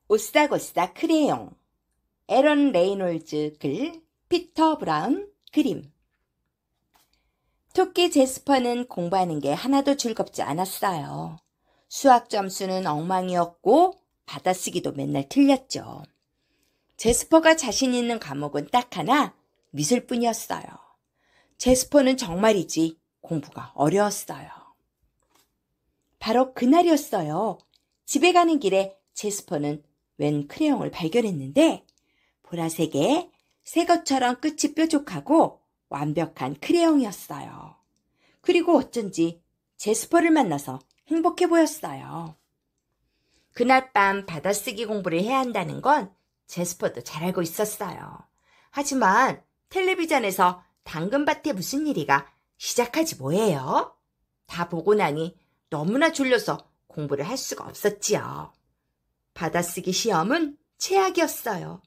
오싹오싹 크레용. 에런 레이놀즈 글, 피터 브라운 그림. 토끼 제스퍼는 공부하는 게 하나도 즐겁지 않았어요. 수학 점수는 엉망이었고 받아쓰기도 맨날 틀렸죠. 제스퍼가 자신 있는 과목은 딱 하나, 미술뿐이었어요. 제스퍼는 정말이지 공부가 어려웠어요. 바로 그날이었어요. 집에 가는 길에 제스퍼는 웬 크레용을 발견했는데 보라색에 새 것처럼 끝이 뾰족하고 완벽한 크레용이었어요. 그리고 어쩐지 제스퍼를 만나서 행복해 보였어요. 그날 밤 받아쓰기 공부를 해야 한다는 건 제스퍼도 잘 알고 있었어요. 하지만 텔레비전에서 당근밭에 무슨 일이가 시작하지 뭐예요? 다 보고 나니 너무나 졸려서 공부를 할 수가 없었지요. 받아쓰기 시험은 최악이었어요.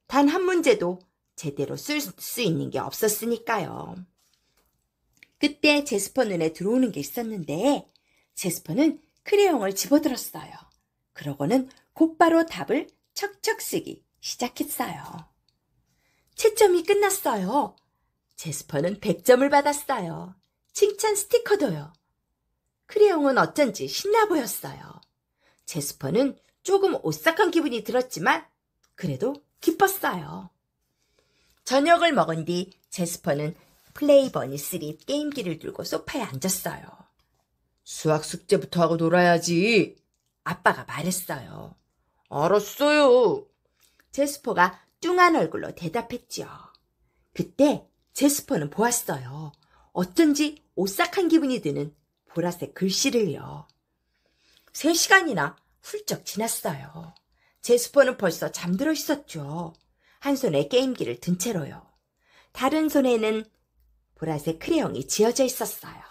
단 한 문제도 제대로 쓸 수 있는 게 없었으니까요. 그때 제스퍼 눈에 들어오는 게 있었는데 제스퍼는 크레용을 집어들었어요. 그러고는 곧바로 답을 척척 쓰기 시작했어요. 채점이 끝났어요. 제스퍼는 100점을 받았어요. 칭찬 스티커도요. 크레용은 어쩐지 신나 보였어요. 제스퍼는 조금 오싹한 기분이 들었지만 그래도 기뻤어요. 저녁을 먹은 뒤 제스퍼는 플레이버니 3 게임기를 들고 소파에 앉았어요. 수학 숙제부터 하고 놀아야지. 아빠가 말했어요. 알았어요. 제스퍼가 뚱한 얼굴로 대답했지요. 그때 제스퍼는 보았어요. 어쩐지 오싹한 기분이 드는 보라색 글씨를요. 3시간이나 훌쩍 지났어요. 제스퍼는 벌써 잠들어 있었죠. 한 손에 게임기를 든 채로요. 다른 손에는 보라색 크레용이 쥐어져 있었어요.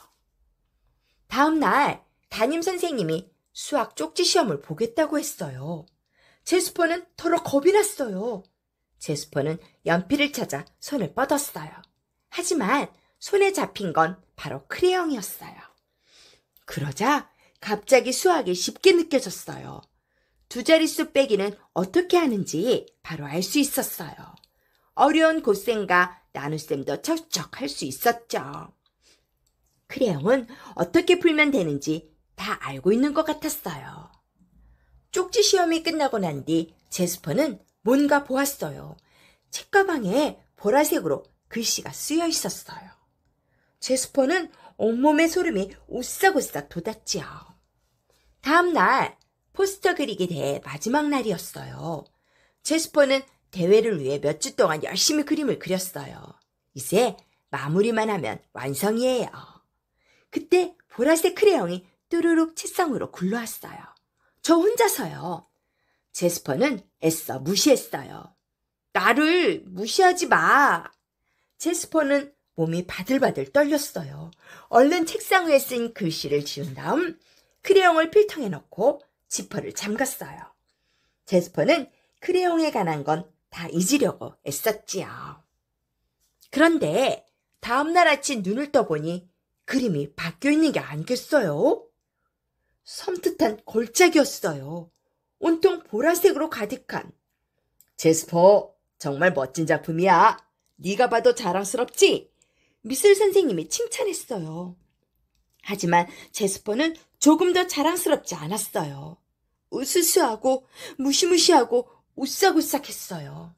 다음 날 담임 선생님이 수학 쪽지 시험을 보겠다고 했어요. 제스퍼는 더러 겁이 났어요. 제스퍼는 연필을 찾아 손을 뻗었어요. 하지만 손에 잡힌 건 바로 크레용이었어요. 그러자 갑자기 수학이 쉽게 느껴졌어요. 두 자릿수 빼기는 어떻게 하는지 바로 알 수 있었어요. 어려운 곱셈과 나눗셈도 척척 할 수 있었죠. 크레용은 어떻게 풀면 되는지 다 알고 있는 것 같았어요. 쪽지 시험이 끝나고 난 뒤 제스퍼는 뭔가 보았어요. 책가방에 보라색으로 글씨가 쓰여 있었어요. 제스퍼는 온몸에 소름이 오싹오싹 돋았지요. 다음 날 포스터 그리기 대회 마지막 날이었어요. 제스퍼는 대회를 위해 몇 주 동안 열심히 그림을 그렸어요. 이제 마무리만 하면 완성이에요. 그때 보라색 크레용이 뚜루룩 책상으로 굴러왔어요. 저 혼자서요. 제스퍼는 애써 무시했어요. 나를 무시하지 마. 제스퍼는 몸이 바들바들 떨렸어요. 얼른 책상 위에 쓴 글씨를 지운 다음 크레용을 필통에 넣고 지퍼를 잠갔어요. 제스퍼는 크레용에 관한 건 다 잊으려고 애썼지요. 그런데 다음날 아침 눈을 떠보니 그림이 바뀌어 있는 게 아니겠어요? 섬뜩한 걸작이었어요. 온통 보라색으로 가득한. 제스퍼, 정말 멋진 작품이야. 네가 봐도 자랑스럽지? 미술 선생님이 칭찬했어요. 하지만 제스퍼는 조금 더 자랑스럽지 않았어요. 으스스하고 무시무시하고 오싹오싹했어요.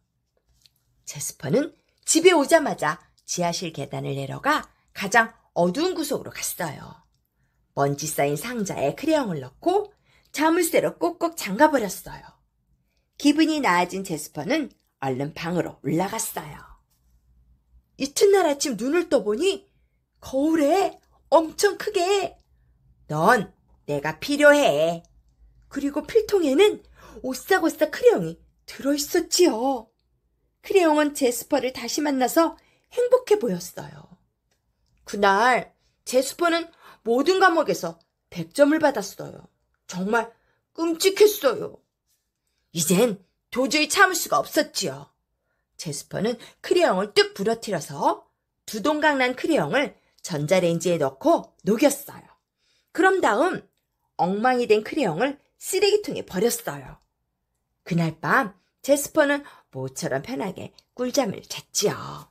제스퍼는 집에 오자마자 지하실 계단을 내려가 가장 어두운 구석으로 갔어요. 먼지 쌓인 상자에 크레용을 넣고 자물쇠로 꼭꼭 잠가버렸어요. 기분이 나아진 제스퍼는 얼른 방으로 올라갔어요. 이튿날 아침 눈을 떠보니 거울에 엄청 크게 넌 내가 필요해. 그리고 필통에는 오싹오싹 크레용이 들어있었지요. 크레용은 제스퍼를 다시 만나서 행복해 보였어요. 그날 제스퍼는 모든 과목에서 100점을 받았어요. 정말 끔찍했어요. 이젠 도저히 참을 수가 없었지요. 제스퍼는 크레용을 뚝 부러뜨려서 두 동강 난 크레용을 전자레인지에 넣고 녹였어요. 그럼 다음 엉망이 된 크레용을 쓰레기통에 버렸어요. 그날 밤 제스퍼는 모처럼 편하게 꿀잠을 잤지요.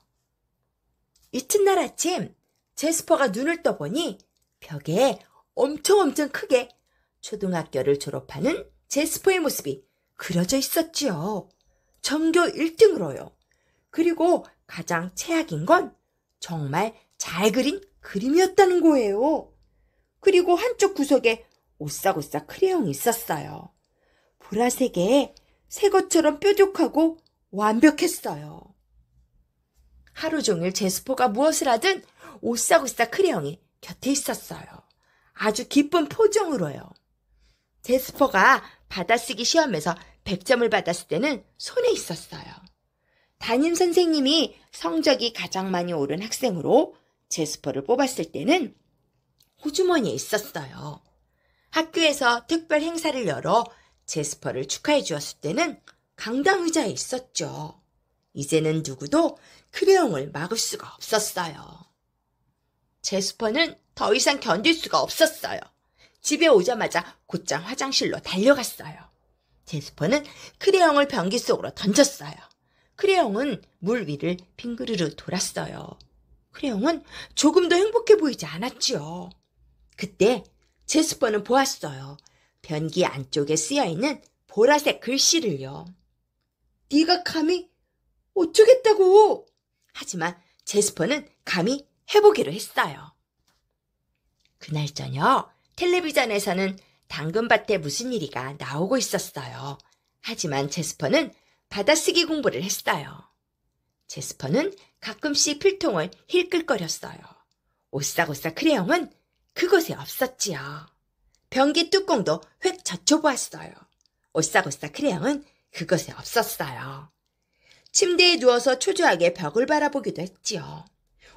이튿날 아침 제스퍼가 눈을 떠보니 벽에 엄청 크게 초등학교를 졸업하는 제스퍼의 모습이 그려져 있었지요. 전교 1등으로요. 그리고 가장 최악인 건 정말 잘 그린 그림이었다는 거예요. 그리고 한쪽 구석에 오싹오싹 크레용이 있었어요. 보라색에 새 것처럼 뾰족하고 완벽했어요. 하루 종일 제스퍼가 무엇을 하든 오싹오싹 크레용이 곁에 있었어요. 아주 기쁜 표정으로요. 제스퍼가 받아쓰기 시험에서 100점을 받았을 때는 손에 있었어요. 담임 선생님이 성적이 가장 많이 오른 학생으로 제스퍼를 뽑았을 때는 호주머니에 있었어요. 학교에서 특별 행사를 열어 제스퍼를 축하해 주었을 때는 강당 의자에 있었죠. 이제는 누구도 크레용을 막을 수가 없었어요. 제스퍼는 더 이상 견딜 수가 없었어요. 집에 오자마자 곧장 화장실로 달려갔어요. 제스퍼는 크레용을 변기 속으로 던졌어요. 크레용은 물 위를 빙그르르 돌았어요. 크레용은 조금도 행복해 보이지 않았지요. 그때 제스퍼는 보았어요. 변기 안쪽에 쓰여있는 보라색 글씨를요. 네가 감히 어쩌겠다고. 하지만 제스퍼는 감히 해보기로 했어요. 그날 저녁 텔레비전에서는 당근밭에 무슨 일이가 나오고 있었어요. 하지만 제스퍼는 받아쓰기 공부를 했어요. 제스퍼는 가끔씩 필통을 힐끌거렸어요. 오싹오싹 크레용은 그곳에 없었지요. 변기 뚜껑도 획 젖혀보았어요. 오싹오싹 크레용은 그곳에 없었어요. 침대에 누워서 초조하게 벽을 바라보기도 했지요.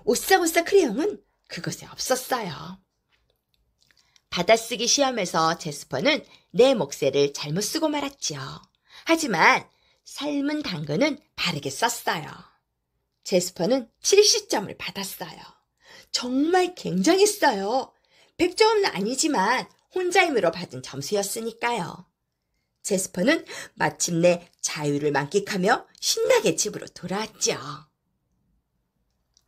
오싹오싹 크레용은 그곳에 없었어요. 받아쓰기 시험에서 제스퍼는 내 몫새를 잘못 쓰고 말았지요. 하지만 삶은 당근은 바르게 썼어요. 제스퍼는 70점을 받았어요. 정말 굉장했어요. 100점은 아니지만 혼자 힘으로 받은 점수였으니까요. 제스퍼는 마침내 자유를 만끽하며 신나게 집으로 돌아왔죠.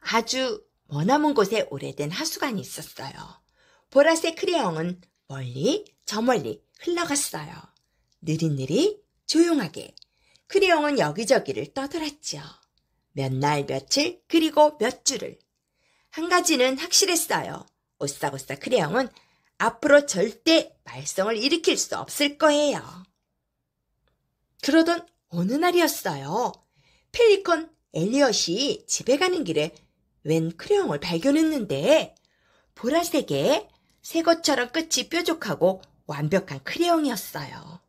아주 머나먼 곳에 오래된 하수관이 있었어요. 보라색 크레용은 멀리 저 멀리 흘러갔어요. 느릿느릿 조용하게 크레용은 여기저기를 떠돌았죠. 몇 날 며칠 그리고 몇 주를. 한 가지는 확실했어요. 오싹오싹 크레용은 앞으로 절대 말썽을 일으킬 수 없을 거예요. 그러던 어느 날이었어요. 펠리컨 엘리엇이 집에 가는 길에 웬 크레용을 발견했는데 보라색에 새 것처럼 끝이 뾰족하고 완벽한 크레용이었어요.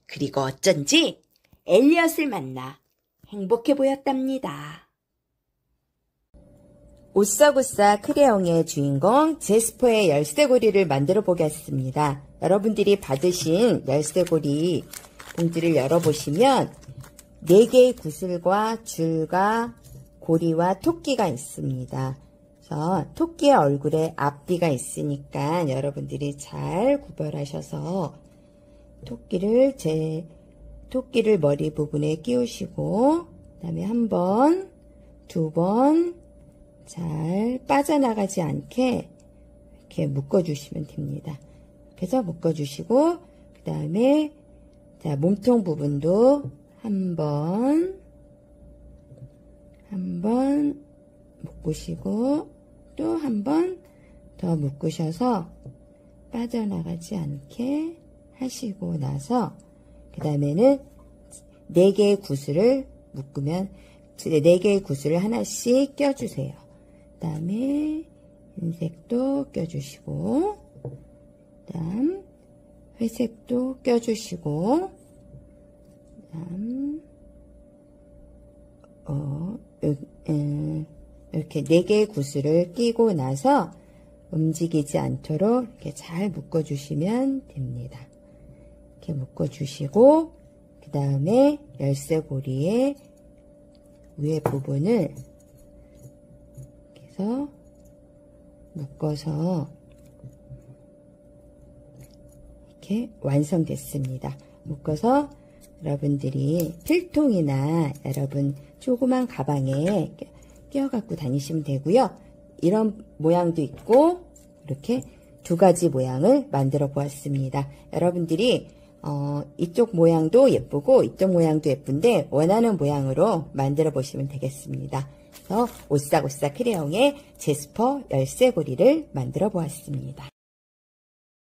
그리고 어쩐지 엘리엇을 만나 행복해 보였답니다. 오싹오싹 크레용의 주인공 제스퍼의 열쇠고리를 만들어 보겠습니다. 여러분들이 받으신 열쇠고리 봉지를 열어보시면 4개의 구슬과 줄과 고리와 토끼가 있습니다. 그래서 토끼의 얼굴에 앞뒤가 있으니까 여러분들이 잘 구별하셔서 토끼를 머리 부분에 끼우시고 그다음에 한 번, 2번 잘 빠져나가지 않게 이렇게 묶어주시면 됩니다. 그래서 묶어주시고 그 다음에 몸통 부분도 한 번 묶으시고 또 한 번 더 묶으셔서 빠져나가지 않게 하시고 나서 그 다음에는 4개의 구슬을 묶으면 4개의 구슬을 하나씩 껴주세요. 그 다음에 흰색도 껴주시고 그 다음 회색도 껴주시고 그 다음 이렇게 4개의 구슬을 끼고 나서 움직이지 않도록 이렇게 잘 묶어주시면 됩니다. 이렇게 묶어주시고 그 다음에 열쇠고리의 위에 부분을 이렇게 해서 묶어서 이렇게 완성됐습니다. 묶어서 여러분들이 필통이나 여러분 조그만 가방에 끼워 갖고 다니시면 되고요. 이런 모양도 있고 이렇게 두 가지 모양을 만들어 보았습니다. 여러분들이 이쪽 모양도 예쁘고 이쪽 모양도 예쁜데 원하는 모양으로 만들어 보시면 되겠습니다. 그래서 오싹오싹 크레용의 제스퍼 열쇠고리를 만들어 보았습니다.